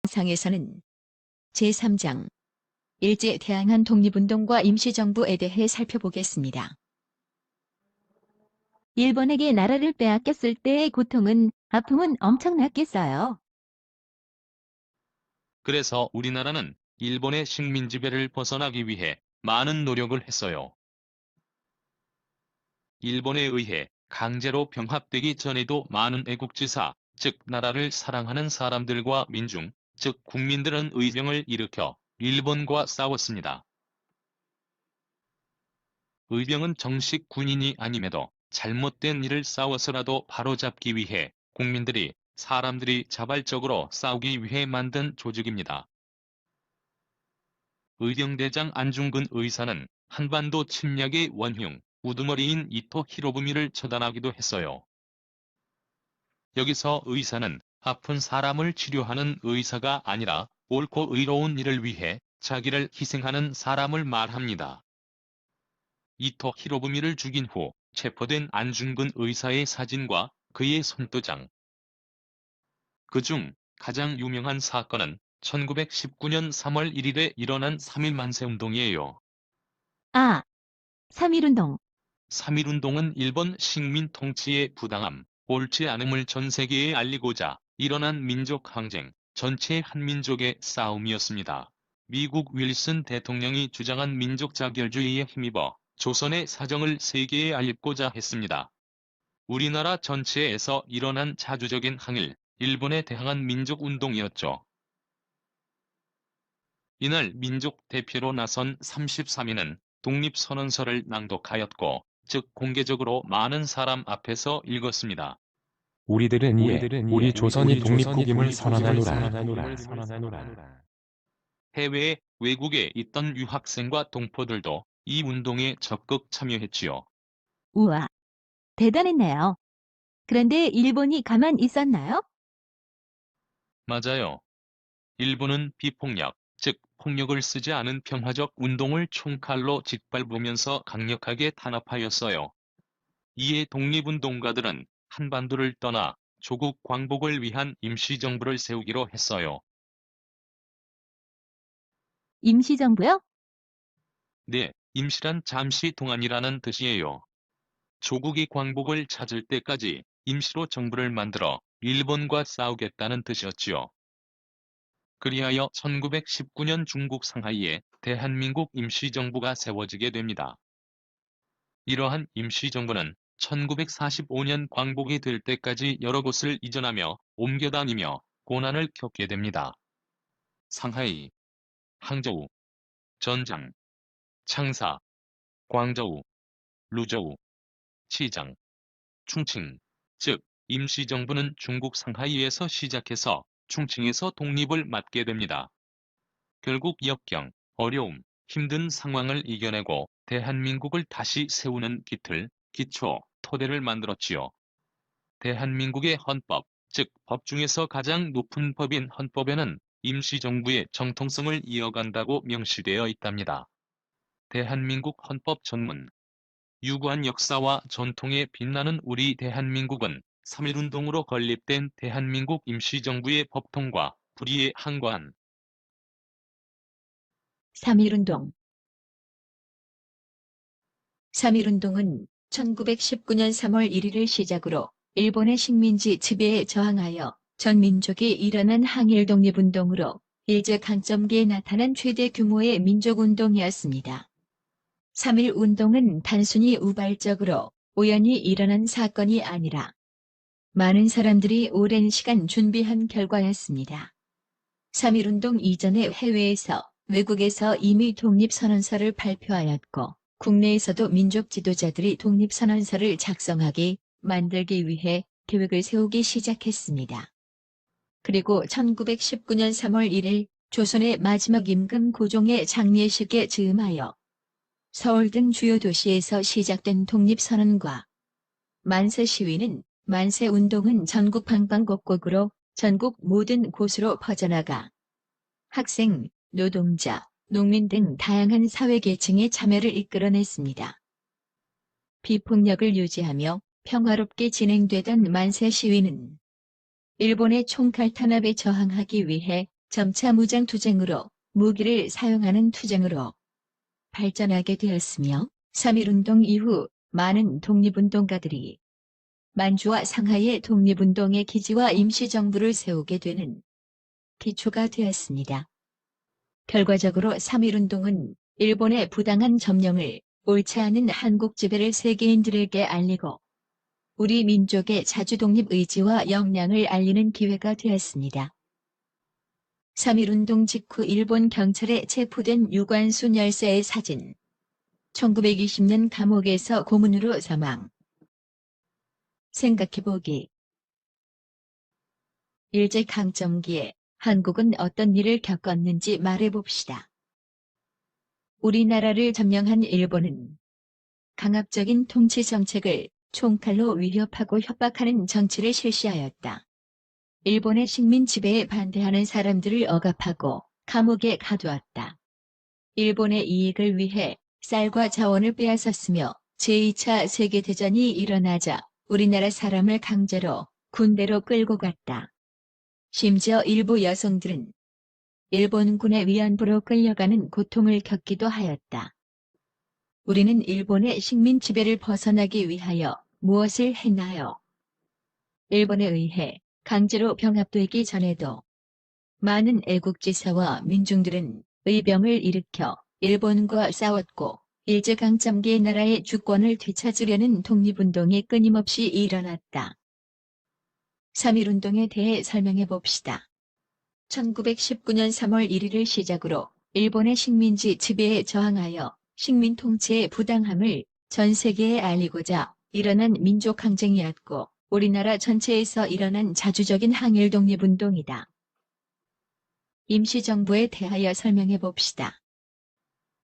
상에서는 제3장 일제 대항한 독립운동과 임시정부에 대해 살펴보겠습니다. 일본에게 나라를 빼앗겼을 때의 고통은, 아픔은 엄청났겠어요. 그래서 우리나라는 일본의 식민 지배를 벗어나기 위해 많은 노력을 했어요. 일본에 의해 강제로 병합되기 전에도 많은 애국지사, 즉 나라를 사랑하는 사람들과 민중, 즉 국민들은 의병을 일으켜 일본과 싸웠습니다. 의병은 정식 군인이 아님에도 잘못된 일을 싸워서라도 바로잡기 위해 국민들이, 사람들이 자발적으로 싸우기 위해 만든 조직입니다. 의병대장 안중근 의사는 한반도 침략의 원흉, 우두머리인 이토 히로부미를 처단하기도 했어요. 여기서 의사는 아픈 사람을 치료하는 의사가 아니라 옳고 의로운 일을 위해 자기를 희생하는 사람을 말합니다. 이토 히로부미를 죽인 후 체포된 안중근 의사의 사진과 그의 손도장. 그중 가장 유명한 사건은 1919년 3월 1일에 일어난 3.1 만세운동이에요. 아, 3.1운동. 3.1운동은 일본 식민 통치의 부당함, 옳지 않음을 전 세계에 알리고자 일어난 민족항쟁, 전체 한민족의 싸움이었습니다. 미국 윌슨 대통령이 주장한 민족자결주의에 힘입어 조선의 사정을 세계에 알리고자 했습니다. 우리나라 전체에서 일어난 자주적인 항일, 일본에 대항한 민족운동이었죠. 이날 민족 대표로 나선 33인은 독립선언서를 낭독하였고, 즉 공개적으로 많은 사람 앞에서 읽었습니다. 우리들은 이에 우리 조선이 독립국임을 선언하노라. 선언하노라. 해외에 외국에 있던 유학생과 동포들도 이 운동에 적극 참여했지요. 우와, 대단했네요. 그런데 일본이 가만 있었나요? 맞아요. 일본은 비폭력, 즉 폭력을 쓰지 않은 평화적 운동을 총칼로 짓밟으면서 강력하게 탄압하였어요. 이에 독립운동가들은 한반도를 떠나 조국 광복을 위한 임시정부를 세우기로 했어요. 임시정부요? 네, 임시란 잠시 동안이라는 뜻이에요. 조국이 광복을 찾을 때까지 임시로 정부를 만들어 일본과 싸우겠다는 뜻이었지요. 그리하여 1919년 중국 상하이에 대한민국 임시정부가 세워지게 됩니다. 이러한 임시정부는 1945년 광복이 될 때까지 여러 곳을 이전하며 옮겨 다니며 고난을 겪게 됩니다. 상하이, 항저우, 전장, 창사, 광저우, 루저우, 치장, 충칭, 즉 임시정부는 중국 상하이에서 시작해서 충칭에서 독립을 맞게 됩니다. 결국 역경, 어려움, 힘든 상황을 이겨내고 대한민국을 다시 세우는 기틀, 기초, 토대를 만들었지요. 대한민국의 헌법, 즉 법 중에서 가장 높은 법인 헌법에는 임시정부의 정통성을 이어간다고 명시되어 있답니다. 대한민국 헌법 전문. 유구한 역사와 전통에 빛나는 우리 대한민국은 3.1운동으로 건립된 대한민국 임시정부의 법통과 불의에 항거한 3.1운동. 3.1운동은 1919년 3월 1일을 시작으로 일본의 식민지 지배에 저항하여 전 민족이 일어난 항일 독립운동으로 일제 강점기에 나타난 최대 규모의 민족운동이었습니다. 3.1운동은 단순히 우발적으로 우연히 일어난 사건이 아니라 많은 사람들이 오랜 시간 준비한 결과였습니다. 3.1운동 이전에 해외에서, 외국에서 이미 독립선언서를 발표하였고, 국내에서도 민족 지도자들이 독립선언서를 작성하기, 만들기 위해 계획을 세우기 시작했습니다. 그리고 1919년 3월 1일 조선의 마지막 임금 고종의 장례식에 즈음하여 서울 등 주요 도시에서 시작된 독립선언과 만세 시위는, 만세운동은 전국 방방곡곡으로 전국 모든 곳으로 퍼져나가 학생, 노동자, 농민 등 다양한 사회계층의 참여를 이끌어냈습니다. 비폭력을 유지하며 평화롭게 진행되던 만세 시위는 일본의 총칼 탄압에 저항하기 위해 점차 무장 투쟁으로 무기를 사용하는 투쟁으로 발전하게 되었으며 3.1운동 이후 많은 독립운동가들이 만주와 상하이의 독립운동의 기지와 임시정부를 세우게 되는 기초가 되었습니다. 결과적으로 3.1운동은 일본의 부당한 점령을 옳지 않은 한국 지배를 세계인들에게 알리고 우리 민족의 자주독립 의지와 역량을 알리는 기회가 되었습니다. 3.1운동 직후 일본 경찰에 체포된 유관순 열사의 사진. 1920년 감옥에서 고문으로 사망. 생각해보기. 일제강점기에 한국은 어떤 일을 겪었는지 말해봅시다. 우리나라를 점령한 일본은 강압적인 통치 정책을 총칼로 위협하고 협박하는 정치를 실시하였다. 일본의 식민 지배에 반대하는 사람들을 억압하고 감옥에 가두었다. 일본의 이익을 위해 쌀과 자원을 빼앗았으며 제2차 세계대전이 일어나자 우리나라 사람을 강제로 군대로 끌고 갔다. 심지어 일부 여성들은 일본군의 위안부로 끌려가는 고통을 겪기도 하였다. 우리는 일본의 식민 지배를 벗어나기 위하여 무엇을 했나요? 일본에 의해 강제로 병합되기 전에도 많은 애국지사와 민중들은 의병을 일으켜 일본과 싸웠고 일제강점기의 나라의 주권을 되찾으려는 독립운동이 끊임없이 일어났다. 3.1운동에 대해 설명해 봅시다. 1919년 3월 1일을 시작으로 일본의 식민지 지배에 저항하여 식민 통치의 부당함을 전 세계에 알리고자 일어난 민족항쟁이었고 우리나라 전체에서 일어난 자주적인 항일 독립운동이다. 임시정부에 대하여 설명해 봅시다.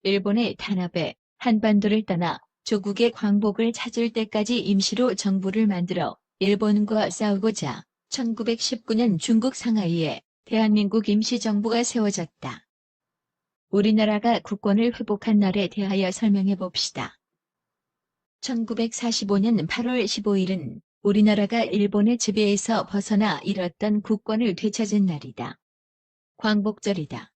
일본의 탄압에 한반도를 떠나 조국의 광복을 찾을 때까지 임시로 정부를 만들어 일본과 싸우고자 1919년 중국 상하이에 대한민국 임시정부가 세워졌다. 우리나라가 국권을 회복한 날에 대하여 설명해 봅시다. 1945년 8월 15일은 우리나라가 일본의 지배에서 벗어나 잃었던 국권을 되찾은 날이다. 광복절이다.